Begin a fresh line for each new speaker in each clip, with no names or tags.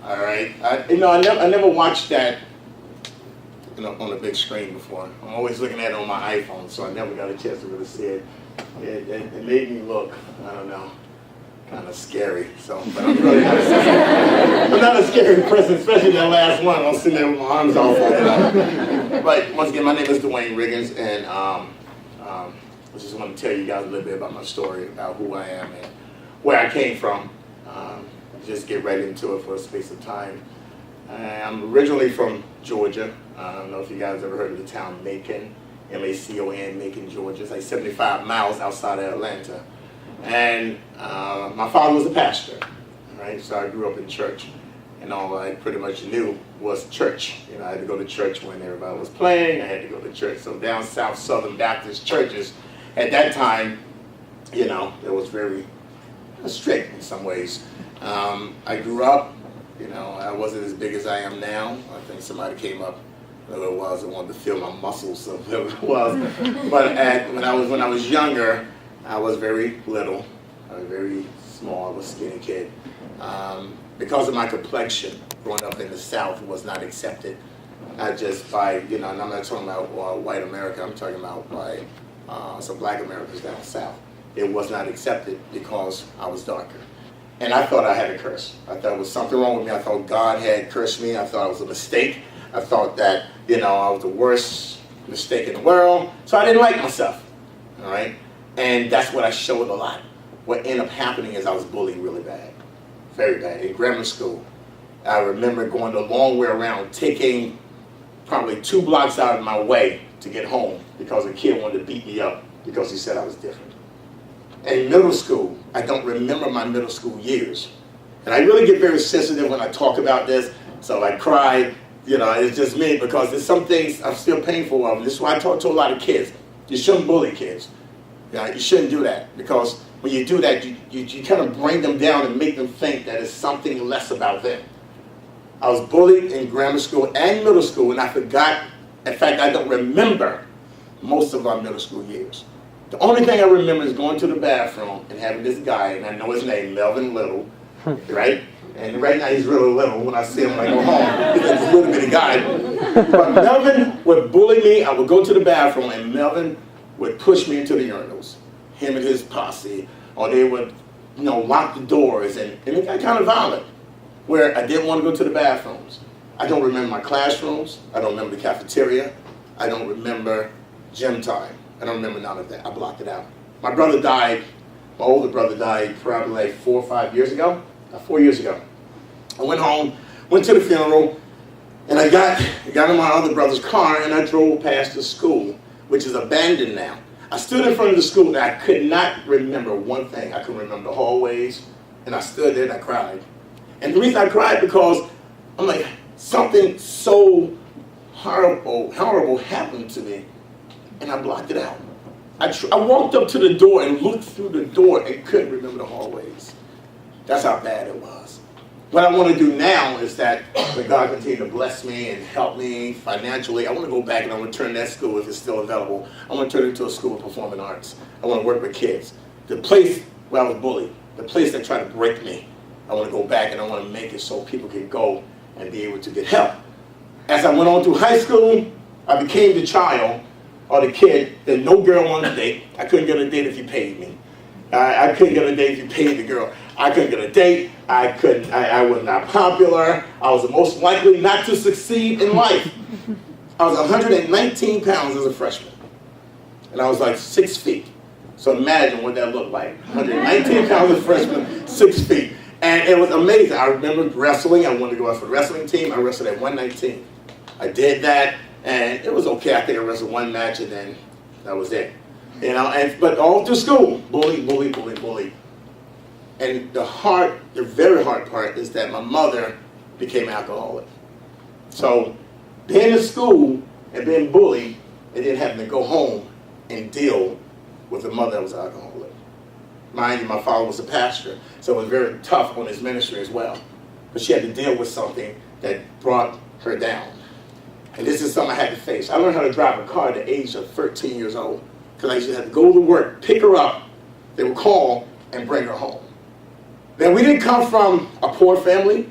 All right. I never watched that on a big screen before. I'm always looking at it on my iPhone, so I never got a chance to really see it. It made me look, I don't know, kind of scary. So, but I'm really not I'm not a scary person, especially that last one. I'm sitting there with my arms all folded up. But once again, my name is Dewayne Riggins, and I just want to tell you guys a little bit about my story, about who I am and where I came from. Just get right into it for a space of time. I'm originally from Georgia. I don't know if you guys ever heard of the town Macon, M-A-C-O-N, Macon, Georgia. It's like 75 miles outside of Atlanta. And my father was a pastor, right? So I grew up in church, and all I pretty much knew was church. I had to go to church when everybody was playing. I had to go to church. So down south, Southern Baptist churches, at that time, it was very strict in some ways. I grew up, I wasn't as big as I am now. I think somebody came up a little while and wanted to feel my muscles, so whatever it was. But when I was younger, I was very little. I was very small. I was a skinny kid. Because of my complexion, growing up in the South was not accepted. Not just by, and I'm not talking about white America. I'm talking about by some black Americans down south. It was not accepted because I was darker. And I thought I had a curse. I thought there was something wrong with me. I thought God had cursed me. I thought it was a mistake. I thought that, I was the worst mistake in the world. So I didn't like myself, all right? And that's what I showed a lot. What ended up happening is I was bullied really bad, very bad, in grammar school. I remember going the long way around, taking probably 2 blocks out of my way to get home because a kid wanted to beat me up because he said I was different. In middle school, I don't remember my middle school years. And I really get very sensitive when I talk about this, so I cry, it's just me, because there's some things I'm still painful of. This is why I talk to a lot of kids. You shouldn't bully kids. You shouldn't do that, because when you do that, you kind of bring them down and make them think that it's something less about them. I was bullied in grammar school and middle school, and I forgot, in fact, I don't remember most of our middle school years. The only thing I remember is going to the bathroom and having this guy, and I know his name, Melvin Little, right? And right now he's really little. When I see him when I go home, he's this little bitty guy. But Melvin would bully me. I would go to the bathroom, and Melvin would push me into the urinals, him and his posse, or they would, lock the doors, and it got kind of violent, where I didn't want to go to the bathrooms. I don't remember my classrooms. I don't remember the cafeteria. I don't remember gym time. I don't remember none of that. I blocked it out. My brother died, my older brother died probably like 4 or 5 years ago, 4 years ago. I went home, went to the funeral, and I got in my other brother's car, and I drove past the school, which is abandoned now. I stood in front of the school, and I could not remember one thing. I couldn't remember the hallways, and I stood there and I cried. And the reason I cried because I'm like, something so horrible happened to me. And I blocked it out. I walked up to the door and looked through the door and couldn't remember the hallways. That's how bad it was. What I want to do now is that when God continue to bless me and help me financially, I want to go back and I want to turn that school, if it's still available, I want to turn it into a school of performing arts. I want to work with kids. The place where I was bullied, the place that tried to break me, I want to go back and I want to make it so people can go and be able to get help. As I went on through high school, I became the child or the kid that no girl wanted to date. I couldn't get a date if you paid me. I couldn't get a date if you paid the girl. I couldn't get a date. I was not popular. I was the most likely not to succeed in life. I was 119 pounds as a freshman. And I was like 6 feet. So imagine what that looked like. 119 pounds as a freshman, 6 feet. And it was amazing. I remember wrestling. I wanted to go out for the wrestling team. I wrestled at 119. I did that. And it was okay. I think I wrestled 1 match, and then that was it. But all through school, bully. And the very hard part is that my mother became alcoholic. So being in school and being bullied, and then having to go home and deal with a mother that was alcoholic. Mind you, my father was a pastor, so it was very tough on his ministry as well. But she had to deal with something that brought her down. And this is something I had to face. I learned how to drive a car at the age of 13 years old. Because I used to have to go to work, pick her up, they would call, and bring her home. Now, we didn't come from a poor family,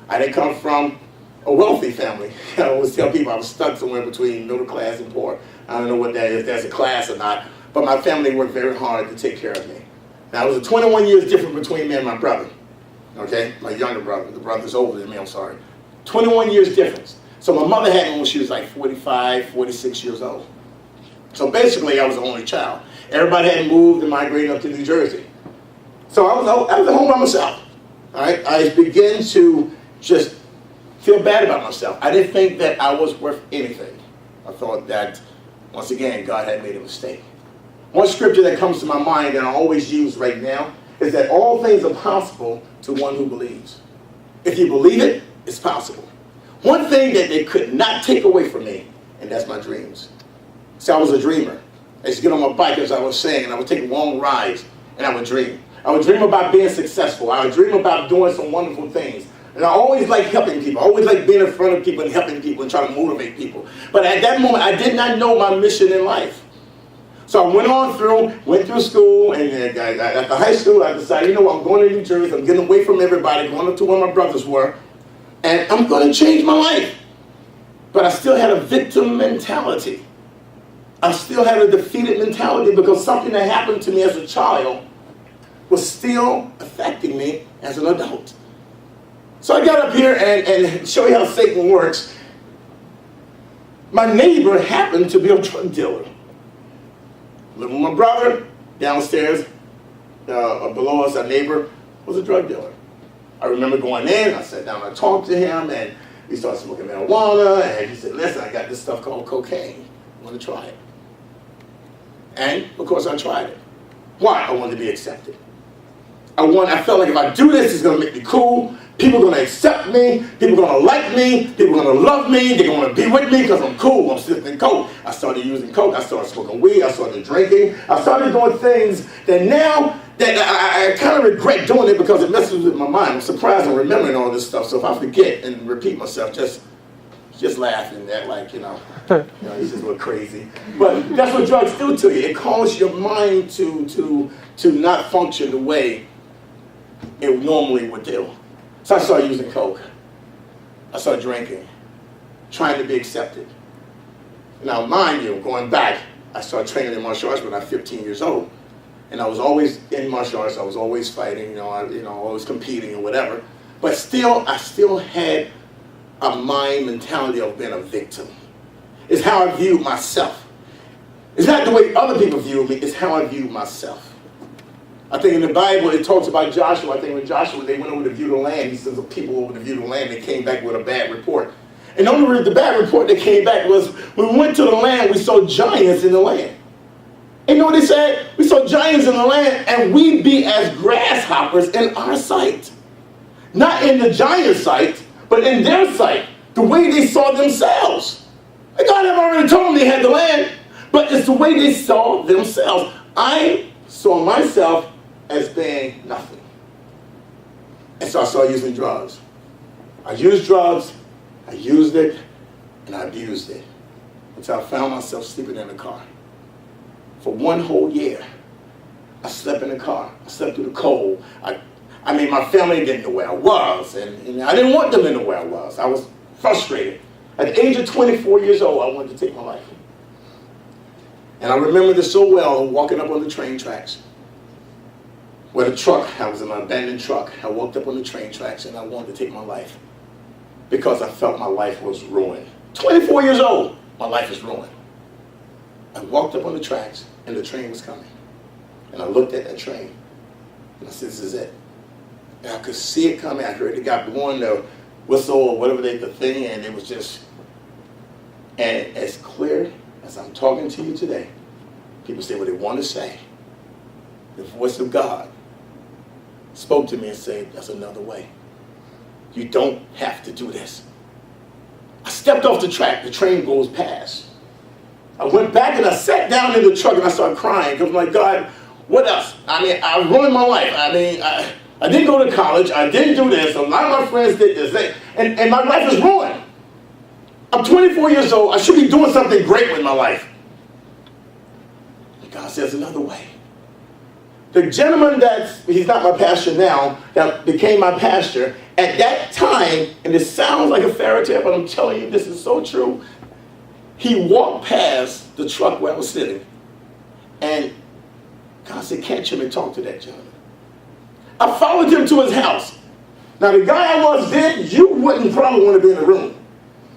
I didn't come from a wealthy family. I always tell people I was stuck somewhere between middle class and poor. I don't know what that is, if that's a class or not, but my family worked very hard to take care of me. Now, it was 21 years different between me and my brother, okay? My younger brother, the brother's older than me, I'm sorry. 21 years difference. So my mother had me when she was like 45, 46 years old. So basically, I was the only child. Everybody had moved and migrated up to New Jersey. So I was at home by myself, all right? I began to just feel bad about myself. I didn't think that I was worth anything. I thought that, once again, God had made a mistake. One scripture that comes to my mind that I always use right now is that all things are possible to one who believes. If you believe it, it's possible. One thing that they could not take away from me, and that's my dreams. See, I was a dreamer. I used to get on my bike, as I was saying, and I would take long rides, and I would dream. I would dream about being successful. I would dream about doing some wonderful things. And I always liked helping people. I always liked being in front of people and helping people and trying to motivate people. But at that moment, I did not know my mission in life. So I went through school, and at the high school, I decided, you know what, I'm going to New Jersey. I'm getting away from everybody, going up to where my brothers were, and I'm going to change my life. But I still had a victim mentality. I still had a defeated mentality because something that happened to me as a child was still affecting me as an adult. So I got up here and show you how Satan works. My neighbor happened to be a drug dealer. Living with my brother, downstairs, below us, our neighbor was a drug dealer. I remember going in, I sat down, I talked to him, and we started smoking marijuana, and he said, listen, I got this stuff called cocaine. I want to try it. And, of course, I tried it. Why? I wanted to be accepted. I felt like if I do this, it's going to make me cool. People are going to accept me. People are going to like me. People are going to love me. They're going to be with me because I'm cool. I'm sipping coke. I started using coke. I started smoking weed. I started drinking. I started doing things that now that I kind of regret doing it because it messes with my mind. I'm surprised I'm remembering all this stuff. So if I forget and repeat myself, just laugh and act like, you know, it's just a little crazy. But that's what drugs do to you. It causes your mind to not function the way it normally would do. So I started using coke. I started drinking, trying to be accepted. Now, mind you, going back, I started training in martial arts when I was 15 years old. And I was always in martial arts. I was always fighting, always competing or whatever. But still, I still had a mind mentality of being a victim. It's how I viewed myself. It's not the way other people view me, it's how I view myself. I think in the Bible it talks about Joshua. I think when Joshua, they went over to view the land, he says the people over to view the land, they came back with a bad report. And the bad report that came back was, when we went to the land, we saw giants in the land. And you know what they said? We saw giants in the land, and we be as grasshoppers in our sight. Not in the giant's sight, but in their sight. The way they saw themselves. And God had already told them they had the land, but it's the way they saw themselves. I saw myself as being nothing. And so I started using drugs. I used drugs, I used it, and I abused it. Until I found myself sleeping in the car. For one whole year, I slept in the car. I slept through the cold. I mean, my family didn't know where I was, and I didn't want them to know where I was. I was frustrated. At the age of 24 years old, I wanted to take my life. And I remember this so well, walking up on the train tracks. Where the truck, I was in an abandoned truck. I walked up on the train tracks and I wanted to take my life. Because I felt my life was ruined. 24 years old, my life is ruined. I walked up on the tracks and the train was coming. And I looked at that train and I said, this is it. And I could see it coming. I heard the guy blowing the whistle or whatever the thing, and it was just, and as clear as I'm talking to you today, people say what they want to say. The voice of God spoke to me and said, there's another way. You don't have to do this. I stepped off the track, the train goes past. I went back and I sat down in the truck and I started crying because I'm like, God, what else? I mean, I ruined my life. I mean, I didn't go to college. I didn't do this. A lot of my friends did this. And my life is ruined. I'm 24 years old. I should be doing something great with my life. And God says another way. The gentleman he's not my pastor now, that became my pastor, at that time, and it sounds like a fairy tale, but I'm telling you this is so true, he walked past the truck where I was sitting, and God said, catch him and talk to that gentleman. I followed him to his house. Now the guy I was then, you wouldn't probably want to be in the room.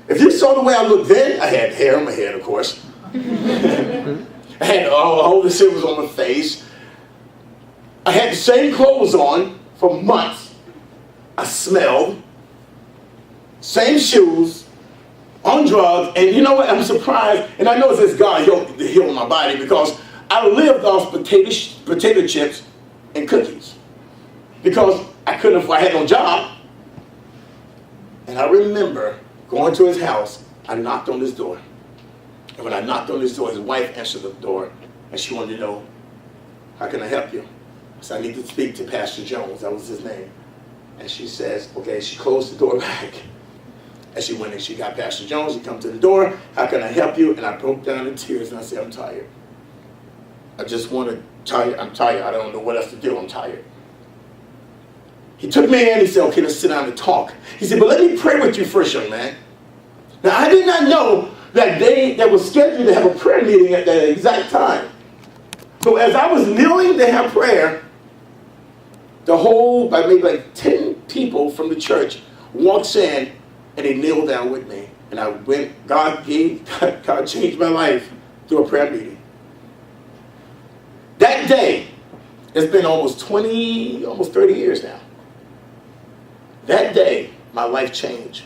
If you saw the way I looked then, I had hair on my head, of course. I had all the shit was on my face. I had the same clothes on for months. I smelled. Same shoes. On drugs. And you know what? I'm surprised. And I know it's this God healing my body because I lived off potato chips and cookies. Because I had no job. And I remember going to his house. I knocked on his door. And when I knocked on his door, his wife answered the door. And she wanted to know, how can I help you? So I need to speak to Pastor Jones. That was his name. And she says, okay, she closed the door back. And she went and she got Pastor Jones. He come to the door. How can I help you? And I broke down in tears and I said, I'm tired. I just want to tell you, I'm tired. I don't know what else to do. I'm tired. He took me in and he said, okay, let's sit down and talk. He said, but let me pray with you first, young man. Now, I did not know that they were scheduled to have a prayer meeting at that exact time. So as I was kneeling to have prayer, maybe like 10 people from the church walks in and they kneel down with me. And I went, God changed my life through a prayer meeting. That day, it's been almost 30 years now. That day, my life changed.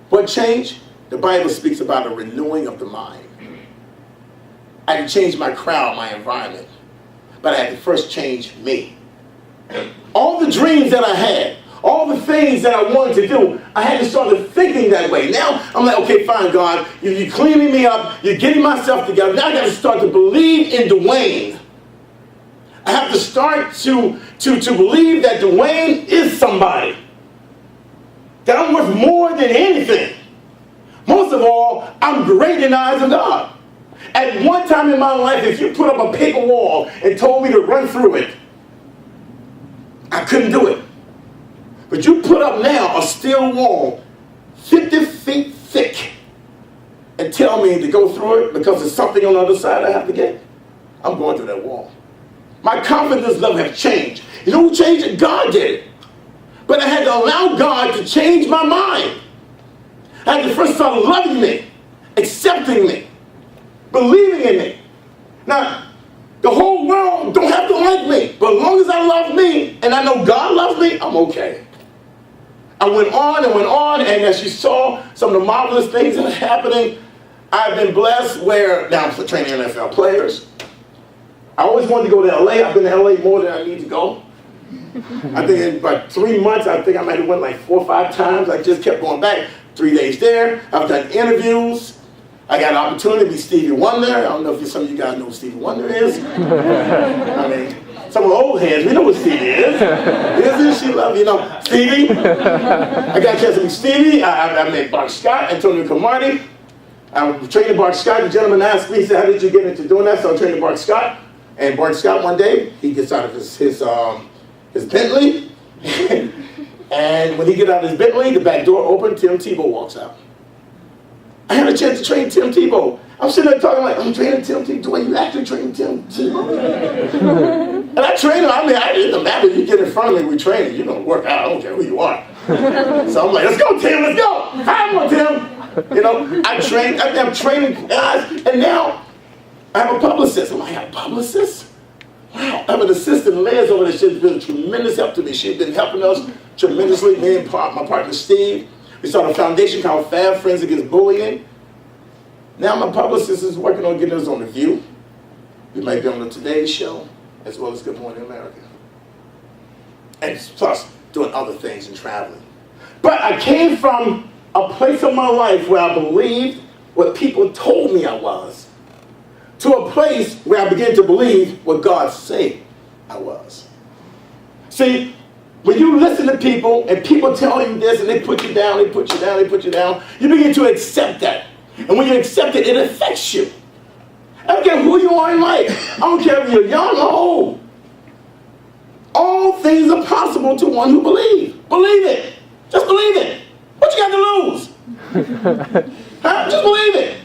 What changed? The Bible speaks about a renewing of the mind. I had to change my crowd, my environment. But I had to first change me. All the dreams that I had, all the things that I wanted to do, I had to start thinking that way. Now, I'm like, okay, fine, God. You're cleaning me up. You're getting myself together. Now I got to start to believe in Dewayne. I have to start to believe that Dewayne is somebody. That I'm worth more than anything. Most of all, I'm great in the eyes of God. At one time in my life, if you put up a paper wall and told me to run through it, I couldn't do it. But you put up now a steel wall 50 feet thick and tell me to go through it because there's something on the other side I have to get, I'm going through that wall. My confidence level has changed. You know who changed it? God did it. But I had to allow God to change my mind. I had to first start loving me, accepting me, believing in me. Now, the whole world don't have to like me, but as long as I love me and I know God loves me, I'm okay. I went on, and as you saw some of the marvelous things that are happening, I've been blessed where, now I'm training NFL players. I always wanted to go to LA. I've been to LA more than I need to go. I think in about 3 months, I think I might have went like 4 or 5 times. I just kept going back. 3 days there. I've done interviews. I got an opportunity to be Stevie Wonder. I don't know if some of you guys know who Stevie Wonder is. I mean, some of the old heads, we know what Stevie is. Isn't she love, Stevie? I got a chance to be Stevie. I met Bart Scott, Antonio Cromartie. I was training Bart Scott. The gentleman asked me, he said, how did you get into doing that? So I trained Bart Scott. And Bart Scott one day, he gets out of his Bentley. And when he gets out of his Bentley, the back door opened, Tim Tebow walks out. I had a chance to train Tim Tebow. I'm sitting there talking like, I'm training Tim Tebow. Dwayne, you actually training Tim Tebow? And I train him. It doesn't matter if you get in front of me, we train. You're going to work out. I don't care who you are. So I'm like, let's go, Tim, let's go. Hi, on, Tim. I'm training guys. And now I have a publicist. I'm like, I have a publicist? Wow. I have an assistant, Liz, over there. She's been a tremendous help to me. She's been helping us tremendously. Me and my partner, Steve. We started a foundation called Fab Friends Against Bullying. Now my publicist is working on getting us on The View. We might be on the Today Show, as well as Good Morning America. And plus, doing other things and traveling. But I came from a place of my life where I believed what people told me I was, to a place where I began to believe what God said I was. See, when you listen to people and people tell you this and they put you down, they put you down, they put you down, you begin to accept that. And when you accept it, it affects you. I don't care who you are in life. I don't care if you're young or old. All things are possible to one who believes. Believe it. Just believe it. What you got to lose? Huh? Just believe it.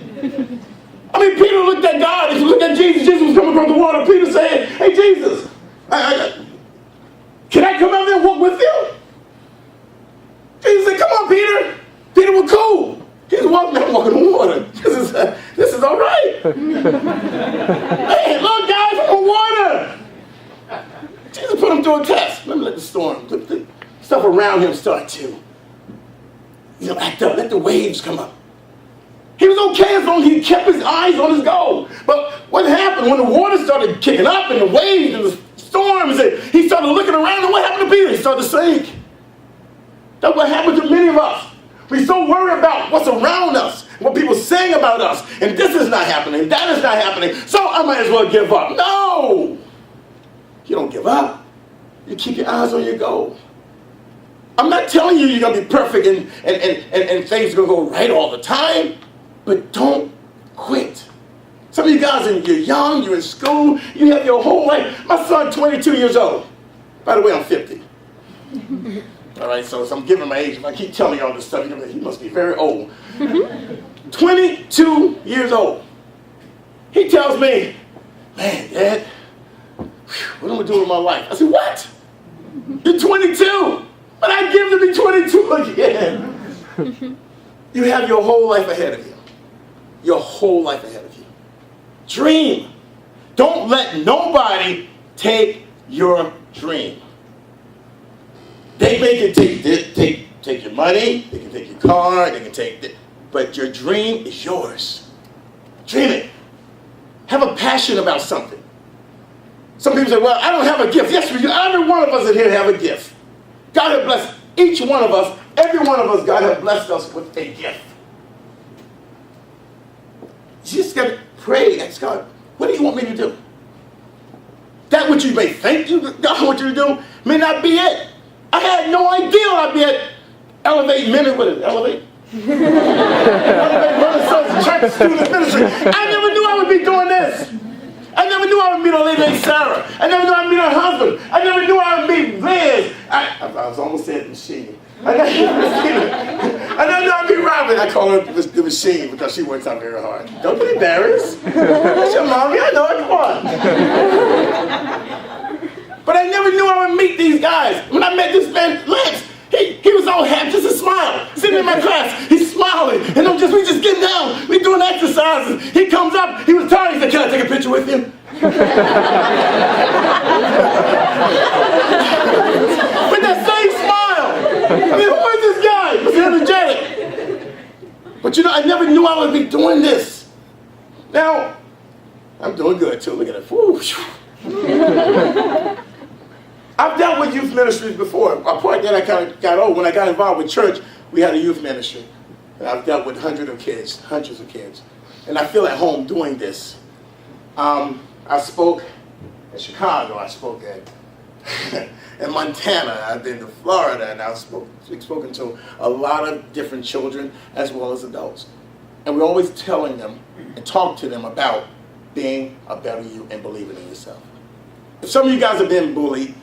I mean, Peter looked at God. He looked at Jesus. Jesus was coming across the water. Peter said, hey, Jesus, can I come out there and walk with you? Jesus said, come on, Peter. Peter was cool. He's walking on the water. This is all right. Hey, look, guys, I'm on water. Jesus put him through a test. Let me let the storm, the stuff around him start to, act up. Let the waves come up. He was okay as long as he kept his eyes on his goal. But what happened when the water started kicking up and the waves and the storms, and he started looking around, and what happened to Peter? He started to sink. That's what happened to many of us. We're so worried about what's around us, what people saying about us, and this is not happening, that is not happening, so I might as well give up. No! You don't give up. You keep your eyes on your goal. I'm not telling you you're going to be perfect and things are going to go right all the time, but don't quit. Some of you guys, you're young, you're in school, you have your whole life. My son's 22 years old. By the way, I'm 50. All right, so I'm giving my age. If I keep telling you all this stuff, you're going to think he must be very old. 22 years old. He tells me, man, Dad, what am I doing with my life? I said, what? You're 22. But I give to be 22 again. You have your whole life ahead of you. Your whole life ahead of you. Dream. Don't let nobody take your dream. They can take your money, they can take your car, they can take but your dream is yours. Dream it. Have a passion about something. Some people say, well, I don't have a gift. Yes, we do. Every one of us in here have a gift. God has blessed each one of us, every one of us, God has blessed us with a gift. You just got to pray, ask God, what do you want me to do? That what you may think God wants you to do may not be it. I had no idea I'd be at Elevate Ministry. What is it? Elevate? Elevate Brothers Sons Church Student Ministry. I never knew I would be doing this. I never knew I would meet a lady named Sarah. I never knew I would meet her husband. I never knew I would meet Liz. I was almost saying machine. I never knew I'd meet Robin. I call her the machine because she works out very hard. Don't get embarrassed. That's your mommy. I know it. Come on. But I never knew I would meet these guys. When I met this man, Lance, he was all happy, just a smile. Sitting in my class, he's smiling. And we just getting down. We doing exercises. He comes up, he was tired. He said, can I take a picture with you? With that same smile. I mean, who is this guy? He's energetic. But I never knew I would be doing this. Now, I'm doing good too. Look at it. Woo. I've dealt with youth ministries before. A part that I kind of got old. When I got involved with church, we had a youth ministry. And I've dealt with hundreds of kids. And I feel at home doing this. I spoke in Chicago. I spoke in Montana. I've been to Florida. And I've spoken to a lot of different children as well as adults. And we're always telling them and talk to them about being a better you and believing in yourself. If some of you guys have been bullied,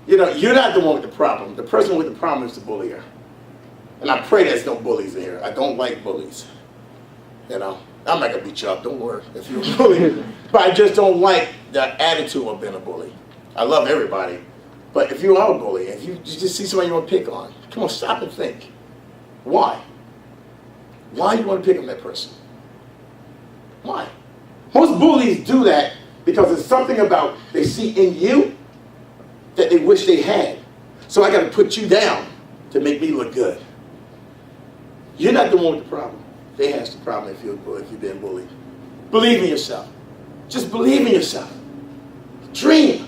you're not the one with the problem. The person with the problem is the bullier. And I pray there's no bullies in here. I don't like bullies. I'm not going to beat you up. Don't worry if you're a bully. But I just don't like the attitude of being a bully. I love everybody. But if you are a bully, if you just see somebody you want to pick on, come on, stop and think. Why? Why do you want to pick on that person? Why? Most bullies do that because it's something about they see in you that they wish they had. So I got to put you down to make me look good. You're not the one with the problem. They has the problem if you've been bullied. Believe in yourself. Just believe in yourself. Dream.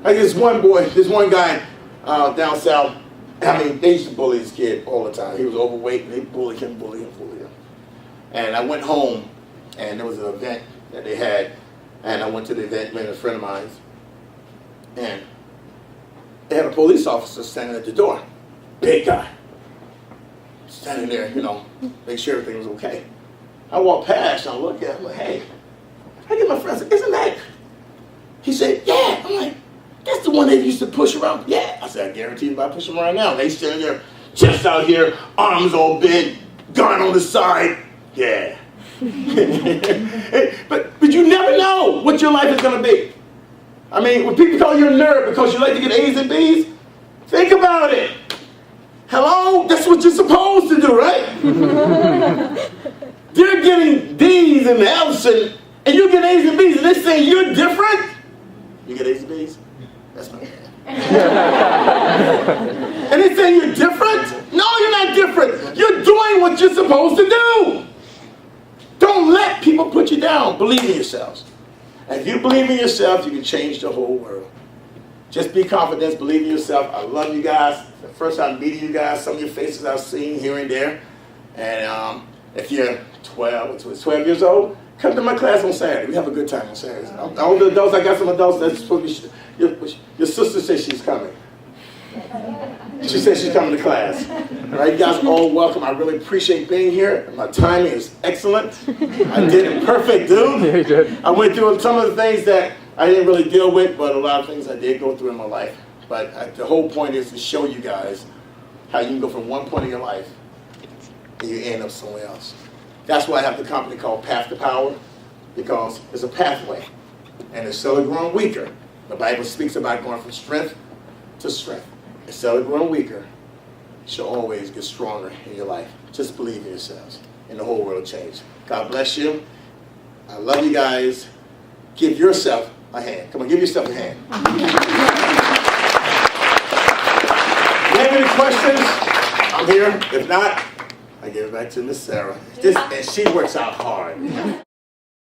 Like this one guy down south. I mean, they used to bully this kid all the time. He was overweight, and they bullied him. And I went home, and there was an event that they had, and I went to the event with a friend of mine, and they had a police officer standing at the door, big guy, standing there, make sure everything was okay. I walked past, and I looked at him, like, hey, I get my friend, I said, isn't that? He said, yeah. I'm like, that's the one they used to push around. Yeah. I said, I guarantee you if I push them around now. They standing there, chest out here, arms all big, gun on the side. Yeah. but you never know what your life is going to be. I mean, when people call you a nerd because you like to get A's and B's, think about it. Hello? That's what you're supposed to do, right? They're getting D's and F's and you get A's and B's and they're saying you're different. You get A's and B's? That's my bad. And they say you're different? No, you're not different. You're doing what you're supposed to do. Don't let people put you down. Believe in yourselves. And if you believe in yourself, you can change the whole world. Just be confident, believe in yourself. I love you guys. The first time meeting you guys, some of your faces I've seen here and there. And if you're 12 years old, come to my class on Saturday. We have a good time on Saturdays. All the adults, I got some adults that's supposed to be, your sister says she's coming. She says she's coming to class. All right, you guys are all welcome. I really appreciate being here. My timing is excellent. I did it perfect, dude. Yeah, you did. I went through some of the things that I didn't really deal with, but a lot of things I did go through in my life. But the whole point is to show you guys how you can go from one point in your life and you end up somewhere else. That's why I have the company called Path to Power, because it's a pathway, and instead of growing weaker, the Bible speaks about going from strength to strength. Instead of growing weaker, you shall always get stronger in your life. Just believe in yourselves, and the whole world will change. God bless you. I love you guys. Give yourself a hand. Come on, give yourself a hand. If you have any questions, I'm here. If not, I give it back to Miss Sarah. And she works out hard.